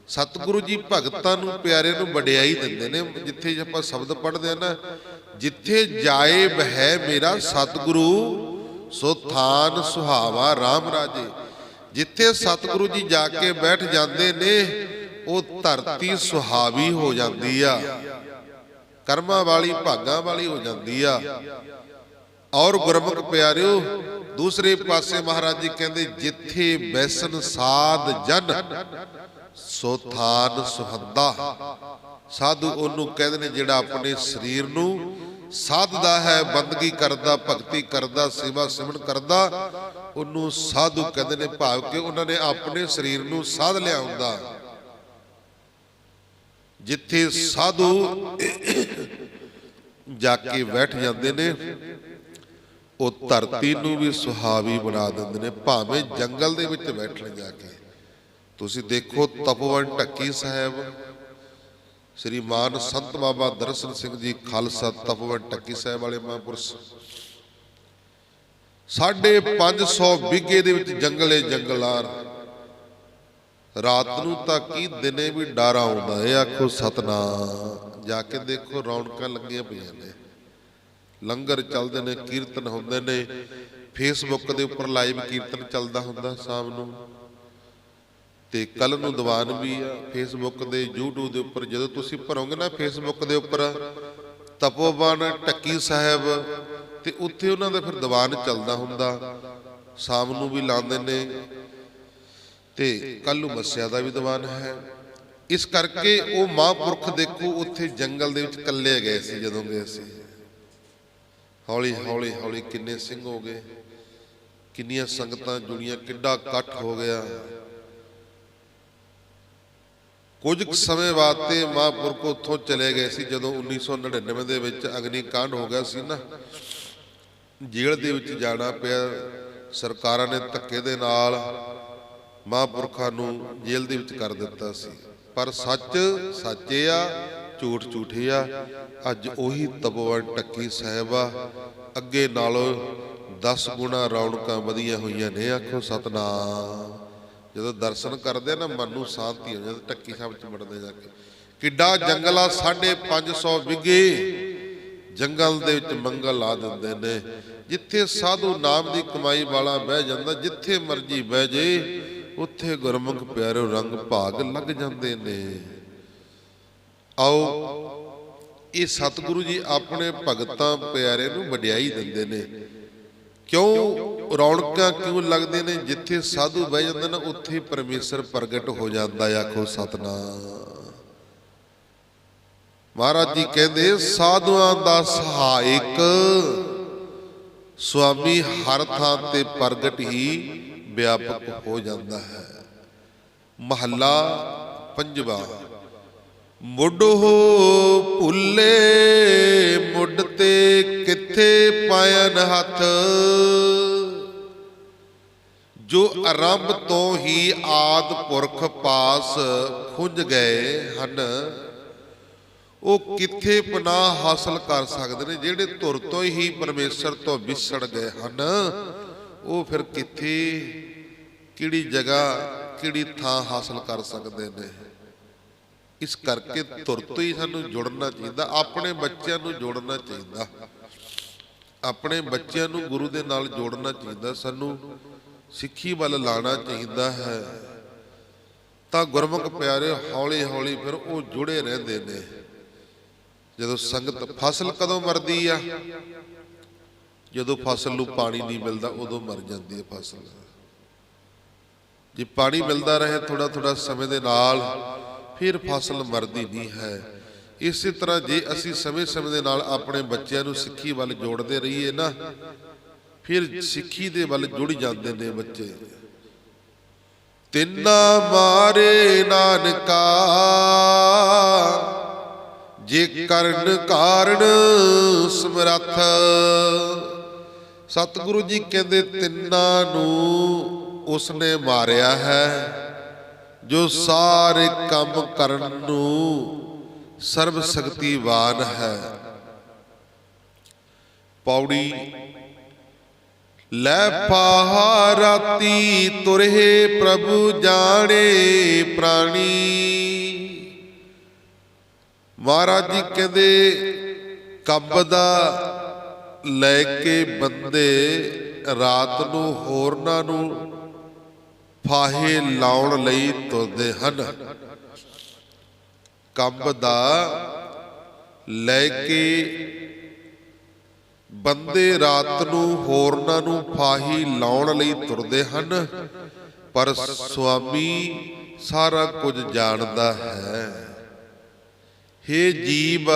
ਸਤਿਗੁਰੂ ਜੀ ਭਗਤਾਂ ਨੂੰ, ਪਿਆਰੇ ਨੂੰ ਵਡਿਆਈ ਦਿੰਦੇ ਨੇ। ਜਿੱਥੇ ਆਪਾਂ ਸ਼ਬਦ ਪੜ੍ਹਦੇ ਆ ਨਾ, ਜਿੱਥੇ ਜਾਏ ਬਹਿ ਮੇਰਾ ਸਤਿਗੁਰੂ, ਸੋ ਥਾਨ ਸੁਹਾਵਾ ਰਾਮ ਰਾਜੇ। ਜਿੱਥੇ ਸਤਿਗੁਰੂ ਜੀ ਜਾ ਕੇ ਬੈਠ ਜਾਂਦੇ ਨੇ, ਉਹ ਧਰਤੀ ਸੁਹਾਵੀ ਹੋ ਜਾਂਦੀ ਆ, ਕਰਮਾਂ ਵਾਲੀ, ਭਾਗਾਂ ਵਾਲੀ ਹੋ ਜਾਂਦੀ ਆ। ਔਰ ਗੁਰਮੁਖ ਪਿਆਰਿਓ, ਦੂਸਰੇ ਪਾਸੇ ਮਹਾਰਾਜ ਜੀ ਕਹਿੰਦੇ ਜਿੱਥੇ ਬੈਸਨ ਸਾਧ ਜਨ, ਸੋ ਥਾਨ ਸੁਹੰਦਾ। ਸਾਧੂ ਉਹਨੂੰ ਕਹਿੰਦੇ ਨੇ ਜਿਹੜਾ ਆਪਣੇ ਸਰੀਰ ਨੂੰ ਸਾਧਦਾ ਹੈ, ਬੰਦਗੀ ਕਰਦਾ, ਭਗਤੀ ਕਰਦਾ, ਸੇਵਾ ਸਿਮਰਨ ਕਰਦਾ, ਉਹਨੂੰ ਸਾਧੂ ਕਹਿੰਦੇ ਨੇ। ਭਾਵ ਕਿ ਉਹਨਾਂ ਨੇ ਆਪਣੇ ਸਰੀਰ ਨੂੰ ਸਾਧ ਲਿਆ ਹੁੰਦਾ। ਜਿੱਥੇ ਸਾਧੂ ਜਾ ਕੇ ਬੈਠ ਜਾਂਦੇ ਨੇ, ਉਹ ਧਰਤੀ ਨੂੰ ਵੀ ਸੁਹਾਵੀ ਬਣਾ ਦਿੰਦੇ ਨੇ। ਭਾਵੇਂ ਜੰਗਲ ਦੇ ਵਿੱਚ ਬੈਠਣ ਜਾ ਕੇ ਤੁਸੀਂ ਦੇਖੋ, ਤਪੋਵਨ ਢੱਕੀ ਸਾਹਿਬ, ਸ੍ਰੀ ਮਾਨ ਸੰਤ ਬਾਬਾ ਦਰਸ਼ਨ ਸਿੰਘ ਜੀ ਖਾਲਸਾ ਤਪੋਵਨ ਢੱਕੀ ਸਾਹਿਬ ਵਾਲੇ ਮਹਾਂਪੁਰਸ਼, 550 ਵਿਗੇ ਦੇ ਵਿੱਚ ਜੰਗਲੇ ਜੰਗਲਾਰ। ਰਾਤ ਨੂੰ ਤਾਂ ਕੀ ਦਿਨੇ ਵੀ ਡਰ ਆਉਂਦਾ ਏ, ਆਖੋ ਸਤਨਾਮ। ਜਾ ਕੇ ਦੇਖੋ ਰੌਣਕਾਂ ਲੱਗੀਆਂ ਪਈਆਂ ਨੇ, ਲੰਗਰ ਚੱਲਦੇ ਨੇ, ਕੀਰਤਨ ਹੁੰਦੇ ਨੇ। ਫੇਸਬੁੱਕ ਦੇ ਉੱਪਰ ਲਾਈਵ ਕੀਰਤਨ ਚੱਲਦਾ ਹੁੰਦਾ ਸ਼ਾਮ ਨੂੰ, ਤੇ ਕੱਲ ਨੂੰ ਦੀਵਾਨ ਵੀ ਆ ਫੇਸਬੁੱਕ ਦੇ, YouTube ਦੇ ਉੱਪਰ। ਜਦੋਂ ਤੁਸੀਂ ਭਰੋਗੇ ਨਾ ਫੇਸਬੁੱਕ ਦੇ ਉੱਪਰ ਤਪੋਵਨ ਟੱਕੀ ਸਾਹਿਬ, ਤੇ ਉੱਥੇ ਉਹਨਾਂ ਦਾ ਫਿਰ ਦੀਵਾਨ ਚੱਲਦਾ ਹੁੰਦਾ, ਸ਼ਾਮ ਨੂੰ ਵੀ ਲਾਉਂਦੇ ਨੇ, ਤੇ ਕੱਲ ਨੂੰ ਮੱਸਿਆ ਦਾ ਵੀ ਦੀਵਾਨ ਹੈ। ਇਸ ਕਰਕੇ ਉਹ ਮਹਾਂਪੁਰਖ ਦੇਖੋ ਉੱਥੇ ਜੰਗਲ ਦੇ ਵਿੱਚ ਇਕੱਲੇ ਗਏ ਸੀ। ਜਦੋਂ ਗਏ ਸੀ ਹੌਲੀ ਹੌਲੀ ਹੌਲੀ ਕਿੰਨੇ ਸਿੰਘ ਹੋ ਗਏ, ਕਿੰਨੀਆਂ ਸੰਗਤਾਂ ਜੁੜੀਆਂ, ਕਿੱਡਾ ਇਕੱਠ ਹੋ ਗਿਆ। ਕੁਝ ਸਮੇਂ ਬਾਅਦ ਤੇ ਮਹਾਂਪੁਰਖ ਉੱਥੋਂ ਚਲੇ ਗਏ ਸੀ। ਜਦੋਂ 1999 ਦੇ ਵਿੱਚ ਅਗਨੀਕਾਂਡ ਹੋ ਗਿਆ ਸੀ ਨਾ, ਜੇਲ੍ਹ ਦੇ ਵਿੱਚ ਜਾਣਾ ਪਿਆ। ਸਰਕਾਰਾਂ ਨੇ ਧੱਕੇ ਦੇ ਨਾਲ ਮਹਾਂਪੁਰਖਾਂ ਨੂੰ ਜੇਲ੍ਹ ਦੇ ਵਿੱਚ ਕਰ ਦਿੱਤਾ ਸੀ। ਪਰ ਸੱਚ ਸੱਚੇ ਆ, ਝੂਠ ਝੂਠੇ ਆ। ਅੱਜ ਉਹੀ ਤਪੋਵਨ ਟੱਕੀ ਸਾਹਿਬ ਆ, ਅੱਗੇ ਨਾਲੋਂ 10 ਗੁਣਾ ਰੌਣਕਾਂ ਵਧੀਆਂ ਹੋਈਆਂ ਨੇ, ਆਖੋ ਸਤਨਾਮ। ਜਦੋਂ ਦਰਸ਼ਨ ਕਰਦੇ ਆ ਨਾ, ਮਨ ਨੂੰ ਸ਼ਾਂਤੀ ਹੋ ਜਾਂਦੀ। ਟੱਕੀ ਸਾਹਿਬ ਚ ਵੜਦੇ ਜਾ ਕੇ, ਕਿੱਡਾ ਜੰਗਲ ਆ, 550 ਵਿਗੇ ਜੰਗਲ ਦੇ ਵਿੱਚ ਮੰਗਲ ਲਾ ਦਿੰਦੇ ਨੇ। ਜਿੱਥੇ ਸਾਧੂ ਨਾਮ ਦੀ ਕਮਾਈ ਵਾਲਾ ਬਹਿ ਜਾਂਦਾ, ਜਿੱਥੇ ਮਰਜੀ ਬਹਿ ਜੇ, ਉੱਥੇ ਗੁਰਮੁਖ ਪਿਆਰਿਓ ਰੰਗ ਭਾਗ ਲੱਗ ਜਾਂਦੇ ਨੇ। ਆਓ ਇਹ ਸਤਿਗੁਰੂ ਜੀ ਆਪਣੇ ਭਗਤਾਂ ਪਿਆਰੇ ਨੂੰ ਵਡਿਆਈ ਦਿੰਦੇ ਨੇ। ਕਿਉਂ ਰੌਣਕਾਂ ਕਿਉਂ ਲੱਗਦੇ ਨੇ? ਜਿੱਥੇ ਸਾਧੂ ਬਹਿ ਜਾਂਦੇ ਨੇ, ਉੱਥੇ ਪਰਮੇਸ਼ਰ ਪ੍ਰਗਟ ਹੋ ਜਾਂਦਾ। ਆਖੋ ਸਤਨਾਮ। ਮਹਾਰਾਜ ਜੀ ਕਹਿੰਦੇ ਸਾਧੂਆਂ ਦਾ ਸਹਾਇਕ ਸੁਆਮੀ ਹਰ ਥਾਂ ਤੇ ਪ੍ਰਗਟ ਹੀ ਵਿਆਪਕ ਹੋ ਜਾਂਦਾ ਹੈ। ਮਹੱਲਾ ਪੰਜਵਾਂ। ਮੁੱਢ ਹੋ ਭੁੱਲੇ ਮੁੱਢ ਤੇ ਕਿੱਥੇ ਪਾਇਨ ਹੱਥ, ਜੋ ਆਰੰਭ ਤੋਂ ਹੀ ਆਦ ਪੁਰਖ ਪਾਸ ਖੁੰਝ ਗਏ ਹਨ, ਉਹ ਕਿੱਥੇ ਪਨਾਹ ਹਾਸਲ ਕਰ ਸਕਦੇ ਨੇ? ਜਿਹੜੇ ਧੁਰ ਤੋਂ ਹੀ ਪਰਮੇਸ਼ਰ ਤੋਂ ਵਿਛੜ ਗਏ ਹਨ, ਉਹ ਫਿਰ ਕਿੱਥੇ, ਕਿਹੜੀ ਜਗ੍ਹਾ, ਕਿਹੜੀ ਥਾਂ ਹਾਸਲ ਕਰ ਸਕਦੇ ਨੇ? ਇਸ ਕਰਕੇ ਧੁਰ ਤੋਂ ਹੀ ਸਾਨੂੰ ਜੁੜਨਾ ਚਾਹੀਦਾ, ਆਪਣੇ ਬੱਚਿਆਂ ਨੂੰ ਜੋੜਨਾ ਚਾਹੀਦਾ, ਆਪਣੇ ਬੱਚਿਆਂ ਨੂੰ ਗੁਰੂ ਦੇ ਨਾਲ ਜੋੜਨਾ ਚਾਹੀਦਾ, ਸਾਨੂੰ ਸਿੱਖੀ ਵੱਲ ਲਾਣਾ ਚਾਹੀਦਾ ਹੈ। ਤਾਂ ਗੁਰਮੁਖ ਪਿਆਰੇ ਹੌਲੀ ਹੌਲੀ ਫਿਰ ਉਹ ਜੁੜੇ ਰਹਿੰਦੇ ਨੇ। ਜਦੋਂ ਸੰਗਤ, ਫਸਲ ਕਦੋਂ ਮਰਦੀ ਆ? ਜਦੋਂ ਫਸਲ ਨੂੰ ਪਾਣੀ ਨਹੀਂ ਮਿਲਦਾ, ਉਦੋਂ ਮਰ ਜਾਂਦੀ ਹੈ ਫਸਲ। ਜੇ ਪਾਣੀ ਮਿਲਦਾ ਰਹੇ ਥੋੜਾ ਥੋੜਾ ਸਮੇਂ ਦੇ ਨਾਲ, ਫਿਰ ਫਸਲ ਮਰਦੀ ਨਹੀਂ ਹੈ। ਇਸੇ ਤਰ੍ਹਾਂ ਜੇ ਅਸੀਂ ਸਮੇਂ ਸਮੇਂ ਦੇ ਨਾਲ ਆਪਣੇ ਬੱਚਿਆਂ ਨੂੰ ਸਿੱਖੀ ਵੱਲ ਜੋੜਦੇ ਰਹੀਏ ਨਾ, ਫਿਰ ਸਿੱਖੀ ਦੇ ਵੱਲ ਜੁੜ ਜਾਂਦੇ ਨੇ ਬੱਚੇ। ਤਿੰਨਾ ਮਾਰੇ ਨਾਨਕਾ, ਜੇ ਕਰਨ ਕਾਰਨ ਸਮਰੱਥ। ਸਤਿਗੁਰੂ ਜੀ ਕਹਿੰਦੇ ਤਿੰਨਾਂ ਨੂੰ ਉਸਨੇ ਮਾਰਿਆ ਹੈ, ਜੋ ਸਾਰੇ ਕੰਮ ਕਰਨ ਨੂੰ ਸਰਬ ਸ਼ਕਤੀਵਾਨ ਹੈ। ਪੌੜੀ। ਲੈ ਪਾਹਾ ਰਾਤੀ ਤੁਰਹੇ ਪ੍ਰਭੂ ਜਾਣੇ ਪ੍ਰਾਣੀ। ਮਹਾਰਾਜ ਜੀ ਕਹਿੰਦੇ ਕੰਬ ਦਾ ਲੈ ਕੇ ਬੰਦੇ ਰਾਤ ਨੂੰ ਹੋਰਨਾਂ ਨੂੰ ਫਾਹੇ ਲਾਉਣ ਲਈ ਤੁਰਦੇ ਹਨ। ਕੰਬ ਦਾ ਲੈ ਕੇ ਬੰਦੇ ਰਾਤ ਨੂੰ ਹੋਰਨਾਂ ਨੂੰ ਫਾਹੀ ਲਾਉਣ ਲਈ ਤੁਰਦੇ ਹਨ, ਪਰ ਸੁਆਮੀ ਸਾਰਾ ਕੁਝ ਜਾਣਦਾ ਹੈ। ਹੇ ਜੀਵ,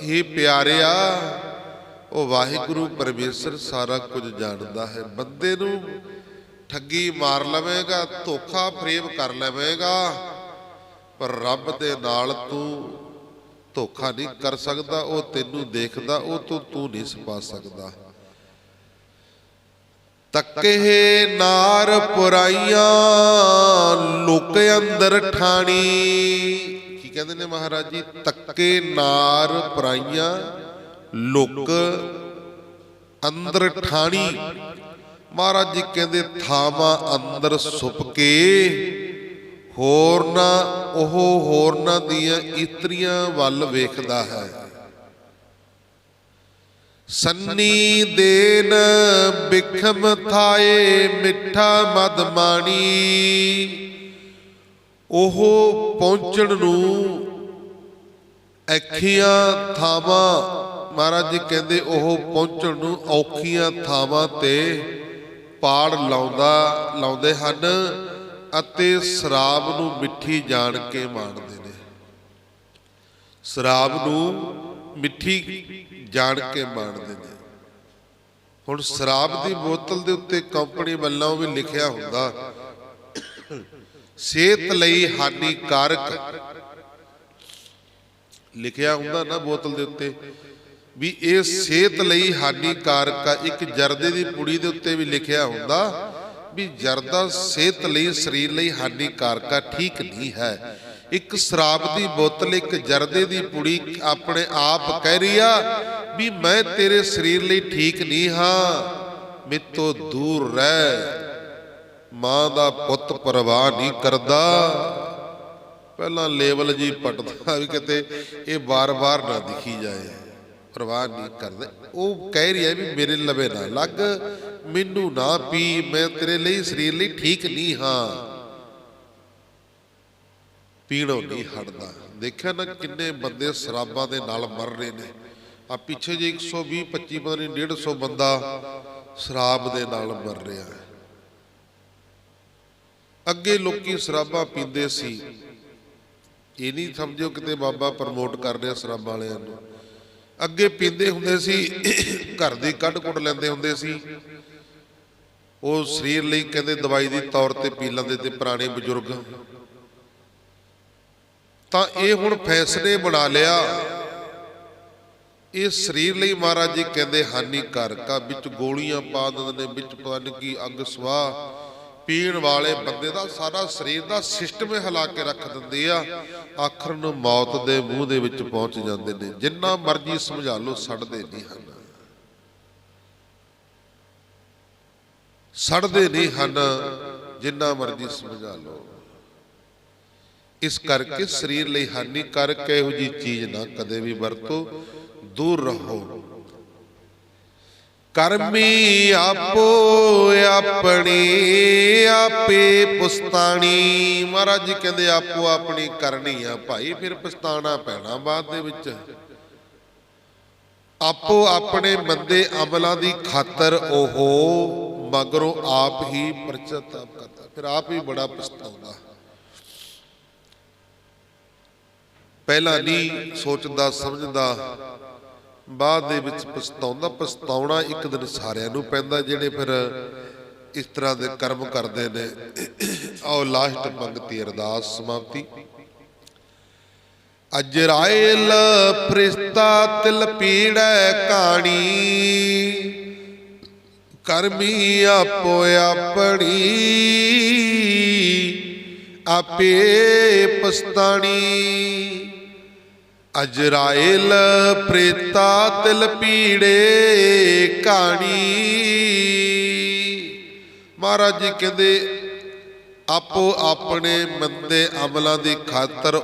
ਹੇ ਪਿਆਰਿਆ, ਉਹ ਵਾਹਿਗੁਰੂ ਪਰਮੇਸ਼ਰ ਸਾਰਾ ਕੁਝ ਜਾਣਦਾ ਹੈ। ਬੰਦੇ ਨੂੰ ਠੱਗੀ ਮਾਰ ਲਵੇਗਾ, ਧੋਖਾ ਫਰੇਬ ਕਰ ਲਵੇਗਾ, ਪਰ ਰੱਬ ਦੇ ਨਾਲ ਤੂੰ ਧੋਖਾ ਨਹੀਂ ਕਰ ਸਕਦਾ। ਉਹ ਤੈਨੂੰ ਦੇਖਦਾ, ਉਹ ਤੋਂ ਤੂੰ ਨਹੀਂ ਛੁਪਾ ਸਕਦਾ। ਤੱਕੇ ਨਾਰ ਪੁਰਾਈਆਂ ਲੋਕ ਅੰਦਰ ਠਾਣੀ। ਕੀ ਕਹਿੰਦੇ ਨੇ ਮਹਾਰਾਜ ਜੀ? ਤੱਕੇ ਨਾਰ ਪੁਰਾਈਆਂ ਲੋਕ ਅੰਦਰ ਠਾਣੀ। ਮਹਾਰਾਜ ਜੀ ਕਹਿੰਦੇ ਥਾਵਾਂ ਅੰਦਰ ਸੁਪ ਕੇ ਹੋਰਨਾਂ ਦੀਆਂ ਇਸਤਰੀਆਂ ਵੱਲ ਵੇਖਦਾ ਹੈ। ਸੰਨੀ ਦੇਨ ਬਿਖਮ ਥਾਏ ਮਿੱਠਾ ਮਦ ਮਾਣੀ। ਉਹ ਪਹੁੰਚਣ ਨੂੰ ਔਖੀਆਂ ਥਾਵਾਂ, ਮਹਾਰਾਜ ਜੀ ਕਹਿੰਦੇ ਉਹ ਪਹੁੰਚਣ ਨੂੰ ਔਖੀਆਂ ਥਾਵਾਂ ਤੇ ਪਾੜ ਲਾਉਂਦੇ ਹਨ ਅਤੇ ਸ਼ਰਾਬ ਨੂੰ ਮਿੱਠੀ ਜਾਣ ਕੇ ਮਾਣਦੇ ਨੇ। ਸ਼ਰਾਬ ਨੂੰ ਮਿੱਠੀ ਜਾਣ ਕੇ ਮਾਣਦੇ ਨੇ। ਹੁਣ ਸ਼ਰਾਬ ਦੀ ਬੋਤਲ ਦੇ ਉੱਤੇ ਕੰਪਨੀ ਵੱਲੋਂ ਵੀ ਲਿਖਿਆ ਹੁੰਦਾ ਸਿਹਤ ਲਈ ਹਾਨੀਕਾਰਕ, ਲਿਖਿਆ ਹੁੰਦਾ ਨਾ ਬੋਤਲ ਦੇ ਉੱਤੇ ਵੀ ਇਹ ਸਿਹਤ ਲਈ ਹਾਨੀਕਾਰਕ ਆ। ਇੱਕ ਜਰਦੇ ਦੀ ਪੁੜੀ ਦੇ ਉੱਤੇ ਵੀ ਲਿਖਿਆ ਹੁੰਦਾ ਵੀ ਜਰਦਾ ਸਿਹਤ ਲਈ, ਸਰੀਰ ਲਈ ਹਾਨੀਕਾਰਕ ਆ, ਠੀਕ ਨਹੀਂ ਹੈ। ਇੱਕ ਸ਼ਰਾਬ ਦੀ ਬੋਤਲ, ਇੱਕ ਜਰਦੇ ਦੀ ਪੁੜੀ ਆਪਣੇ ਆਪ ਕਹਿ ਰਹੀ ਆ ਵੀ ਮੈਂ ਤੇਰੇ ਸਰੀਰ ਲਈ ਠੀਕ ਨਹੀਂ ਹਾਂ, ਮੇਰੇ ਤੋਂ ਦੂਰ ਰਹਿ। ਮਾਂ ਦਾ ਪੁੱਤ ਪਰਵਾਹ ਨਹੀਂ ਕਰਦਾ, ਪਹਿਲਾਂ ਲੇਵਲ ਜੀ ਪਟਦਾ ਵੀ ਕਿਤੇ ਇਹ ਵਾਰ-ਵਾਰ ਨਾ ਦਿਖੀ ਜਾਏ, ਪਰਵਾਹ ਨਹੀਂ ਕਰਦੇ। ਉਹ ਕਹਿ ਰਹੀ ਹੈ ਵੀ ਮੇਰੇ ਲਵੇ ਨਾ ਲੱਗ, ਮੈਨੂੰ ਨਾ ਪੀ, ਮੈਂ ਤੇਰੇ ਲਈ, ਸਰੀਰ ਲਈ ਠੀਕ ਨਹੀਂ ਹਾਂ, ਪੀਣੋਂ ਨਹੀਂ ਹਟਦਾ। ਦੇਖਿਆ ਨਾ ਕਿੰਨੇ ਬੰਦੇ ਸ਼ਰਾਬਾਂ ਦੇ ਨਾਲ ਮਰ ਰਹੇ ਨੇ। ਆ ਪਿੱਛੇ ਜੇ 120 25 ਪਤਾ ਨਹੀਂ 150 ਬੰਦਾ ਸ਼ਰਾਬ ਦੇ ਨਾਲ ਮਰ ਰਿਹਾ ਹੈ। ਅੱਗੇ ਲੋਕੀ ਸ਼ਰਾਬਾਂ ਪੀਂਦੇ ਸੀ, ਇਹ ਨਹੀਂ ਸਮਝਿਓ ਕਿਤੇ ਬਾਬਾ ਪ੍ਰਮੋਟ ਕਰ ਰਿਹਾ ਸ਼ਰਾਬਾਂ ਵਾਲਿਆਂ ਨੂੰ। ਅੱਗੇ ਪੀਂਦੇ ਹੁੰਦੇ ਸੀ, ਘਰ ਦੀ ਕੱਢ ਕੁੱਟ ਲੈਂਦੇ ਹੁੰਦੇ ਸੀ, ਉਹ ਸਰੀਰ ਲਈ ਕਹਿੰਦੇ ਦਵਾਈ ਦੀ ਤੌਰ ਤੇ ਪੀ ਲੈਂਦੇ ਤੇ ਪੁਰਾਣੇ ਬਜ਼ੁਰਗ। ਤਾਂ ਇਹ ਹੁਣ ਫੈਸਲੇ ਬਣਾ ਲਿਆ, ਇਹ ਸਰੀਰ ਲਈ ਮਹਾਰਾਜ ਜੀ ਕਹਿੰਦੇ ਹਾਨੀਕਾਰਕ ਆ। ਵਿੱਚ ਗੋਲੀਆਂ ਪਾ ਦਿੰਦੇ ਨੇ, ਵਿੱਚ ਪਤਾ ਨਹੀਂ ਕੀ ਅੱਗ ਸਵਾਹ। ਪੀਣ ਵਾਲੇ ਬੰਦੇ ਦਾ ਸਾਰਾ ਸਰੀਰ ਦਾ ਸਿਸਟਮ ਹਿਲਾ ਕੇ ਰੱਖ ਦਿੰਦੇ ਆ। ਆਖਰ ਨੂੰ ਮੌਤ ਦੇ ਮੂੰਹ ਦੇ ਵਿੱਚ ਪਹੁੰਚ ਜਾਂਦੇ ਨੇ। ਜਿੰਨਾ ਮਰਜ਼ੀ ਸਮਝਾ ਲਓ, ਸੜਦੇ ਨਹੀਂ ਹਨ, ਸੜਦੇ ਨਹੀਂ ਹਨ, ਜਿੰਨਾ ਮਰਜ਼ੀ ਸਮਝਾ ਲਓ। ਇਸ ਕਰਕੇ ਸਰੀਰ ਲਈ ਹਾਨੀਕਾਰਕ ਇਹੋ ਜਿਹੀ ਚੀਜ਼ ਨਾ ਕਦੇ ਵੀ ਵਰਤੋ, ਦੂਰ ਰਹੋ। ਕਰਮੀ ਆਪੋ ਆਪਣੀ ਆਪੇ ਪੁਸਤਾਣੀ। ਮਹਾਰਾਜ ਜੀ ਕਹਿੰਦੇ ਆਪੋ ਆਪਣੀ ਕਰਨੀ ਆ ਭਾਈ, ਫਿਰ ਪਛਤਾਣਾ ਪੈਣਾ ਬਾਅਦ ਦੇ ਵਿੱਚ। ਆਪੋ ਆਪਣੇ ਮੰਦੇ ਅਮਲਾਂ ਦੀ ਖਾਤਰ ਉਹ ਮਗਰੋਂ ਆਪ ਹੀ ਪਛਤਾਪ ਕਰਦਾ, ਫਿਰ ਆਪ ਹੀ ਬੜਾ ਪਛਤਾਉਂਦਾ। ਪਹਿਲਾਂ ਨਹੀਂ ਸੋਚਦਾ ਸਮਝਦਾ, ਬਾਅਦ ਦੇ ਵਿੱਚ ਪਛਤਾਉਂਦਾ। ਪਛਤਾਉਣਾ ਇੱਕ ਦਿਨ ਸਾਰਿਆਂ ਨੂੰ ਪੈਂਦਾ ਜਿਹੜੇ ਫਿਰ ਇਸ ਤਰ੍ਹਾਂ ਦੇ ਕਰਮ ਕਰਦੇ ਨੇ। ਆਓ ਲਾਸਟ ਪੰਕਤੀ, ਅਰਦਾਸ ਸਮਾਪਤੀ। ਅਜਰਾਇਲ ਫਰਿਸ਼ਤਾ ਤਿਲ ਪੀੜੈ ਕਹਾਣੀ। ਕਰਮੀ ਆਪੋ ਆਪਣੀ ਆਪੇ ਪਛਤਾਣੀ। ਅਜਰਾਇਲ ਪ੍ਰੇਤਾ ਤਿਲ ਪੀੜੇ ਕਹਾਣੀ। ਮਹਾਰਾਜ ਜੀ ਕਹਿੰਦੇ ਆਪੋ ਆਪਣੇ ਮੰਦੇ ਅਮਲਾਂ ਦੀ ਖਾਤਰ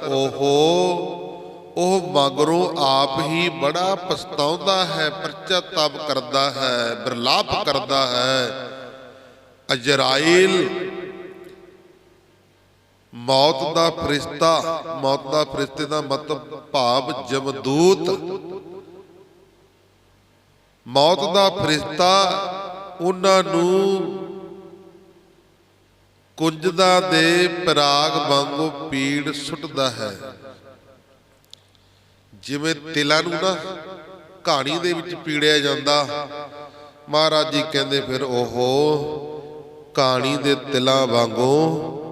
ਉਹ ਮਗਰੋਂ ਆਪ ਹੀ ਬੜਾ ਪਛਤਾਉਂਦਾ ਹੈ, ਪਛਤਾਪ ਕਰਦਾ ਹੈ, ਬਿਰਲਾਪ ਕਰਦਾ ਹੈ। ਅਜਰਾਇਲ ਮੌਤ ਦਾ ਫਰਿਸ਼ਤਾ, ਮੌਤ ਦਾ ਫਰਿਸ਼ਤੇ ਦਾ ਮਤਲਬ ਭਾਵ ਜਮਦੂਤ। ਮੌਤ ਦਾ ਫਰਿਸ਼ਤਾ ਉਹਨਾਂ ਨੂੰ ਕੁੰਜਦਾ ਦੇ ਪਰਾਗ ਵਾਂਗੂ ਪੀੜ ਸੁੱਟਦਾ ਹੈ। ਜਿਵੇਂ ਤਿਲਾਂ ਨੂੰ ਨਾ ਕਹਾਣੀ ਦੇ ਵਿੱਚ ਪੀੜਿਆ ਜਾਂਦਾ, ਮਹਾਰਾਜ ਜੀ ਕਹਿੰਦੇ ਫਿਰ ਉਹ ਕਹਾਣੀ ਦੇ ਤਿਲਾਂ ਵਾਂਗੂ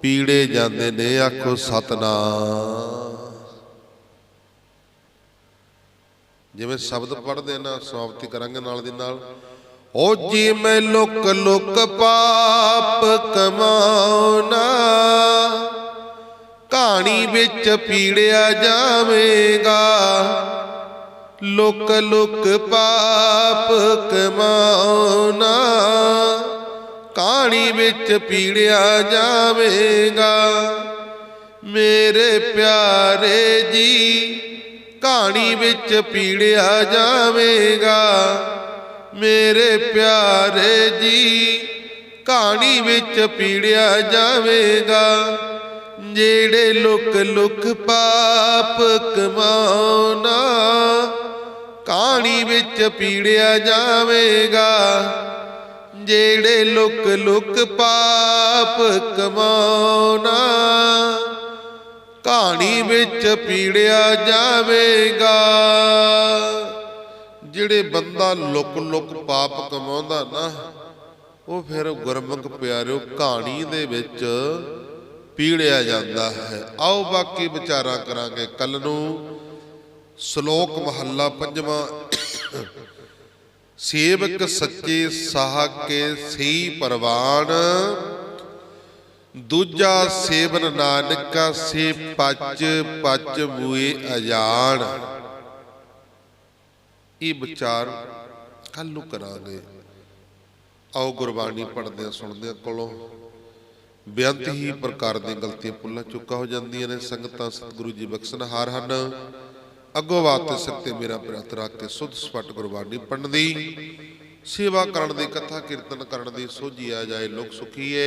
ਪੀੜੇ ਜਾਂਦੇ ਨੇ। ਆਖੋ ਸਤਨਾਮ। ਜਿਵੇਂ ਸ਼ਬਦ ਪੜ੍ਹਦੇ ਨਾ, ਸਮਾਪਤੀ ਕਰਾਂਗੇ ਨਾਲ ਦੀ ਨਾਲ। ਓ ਜੀ ਮੈਂ ਲੁਕ ਲੁਕ ਪਾਪ ਕਮਾਉਣਾ, ਕਹਾਣੀ ਵਿੱਚ ਪੀੜਿਆ ਜਾਵੇਗਾ। ਲੁਕ ਲੁਕ ਪਾਪ ਕਮਾਉਣਾ, ਕਹਾਣੀ ਵਿੱਚ ਪੀੜਿਆ ਜਾਵੇਗਾ। ਮੇਰੇ ਪਿਆਰੇ ਜੀ ਕਹਾਣੀ ਵਿੱਚ ਪੀੜਿਆ ਜਾਵੇਗਾ। ਮੇਰੇ ਪਿਆਰੇ ਜੀ ਕਹਾਣੀ ਵਿੱਚ ਪੀੜਿਆ ਜਾਵੇਗਾ। ਜਿਹੜੇ ਲੁਕ ਲੁਕ ਪਾਪ ਕਮਾਉਣਾ, ਕਹਾਣੀ ਵਿੱਚ ਪੀੜਿਆ ਜਾਵੇਗਾ। ਜਿਹੜੇ ਲੁਕ ਲੁਕ ਪਾਪ ਕਮਾਉਣਾ, ਕਹਾਣੀ ਵਿੱਚ ਪੀੜਿਆ ਜਾਵੇਗਾ। ਜਿਹੜੇ ਬੰਦਾ ਲੁਕ ਲੁਕ ਪਾਪ ਕਮਾਉਂਦਾ ਨਾ, ਉਹ ਫਿਰ ਗੁਰਮੁਖ ਪਿਆਰਿਓ ਕਹਾਣੀ ਦੇ ਵਿੱਚ ਪੀੜਿਆ ਜਾਂਦਾ ਹੈ। ਆਓ ਬਾਕੀ ਵਿਚਾਰਾਂ ਕਰਾਂਗੇ ਕੱਲ ਨੂੰ। ਸ਼ਲੋਕ ਮਹੱਲਾ ਪੰਜਵਾਂ। ਸੇਵਕ ਸੱਚੇ ਸਾਹ ਕੇ ਸਹੀ ਪ੍ਰਵਾਨ, ਦੂਜਾ ਸੇਵਨ ਨਾਨਕਾ ਸੇ ਪਚ ਪਚ ਮੂਏ ਅਜਾਣ। ਇਹ ਵਿਚਾਰ ਕੱਲ ਨੂੰ ਕਰਾਂਗੇ। ਆਓ ਗੁਰਬਾਣੀ ਪੜ੍ਹਦਿਆਂ ਸੁਣਦਿਆਂ ਕੋਲੋਂ ਬੇਅੰਤ ਹੀ ਪ੍ਰਕਾਰ ਦੀਆਂ ਗਲਤੀਆਂ ਭੁੱਲਾਂ ਚੁੱਕਾ ਹੋ ਜਾਂਦੀਆਂ ਨੇ। ਸੰਗਤਾਂ ਸਤਿਗੁਰੂ ਜੀ ਬਖਸ਼ਣਹਾਰ ਹਨ। ਅੱਗੋਂ ਵਾਸਤੇ ਸਿਰ ਤੇ ਮੇਰਾ ਪਿਆਰ ਰੱਖ ਕੇ ਸੁੱਧ ਸਪੱਟ ਗੁਰਬਾਣੀ ਪੜ੍ਹਨ ਦੀ, ਸੇਵਾ ਕਰਨ ਦੀ, ਕਥਾ ਕੀਰਤਨ ਕਰਨ ਦੀ ਸੋਝੀ ਆ ਜਾਏ। ਲੋਕ ਸੁਖੀਏ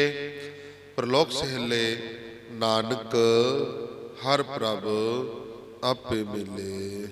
ਪ੍ਰਲੋਕ ਸਹਿਲੇ, ਨਾਨਕ ਹਰ ਪ੍ਰਭ ਆਪੇ ਮਿਲੇ।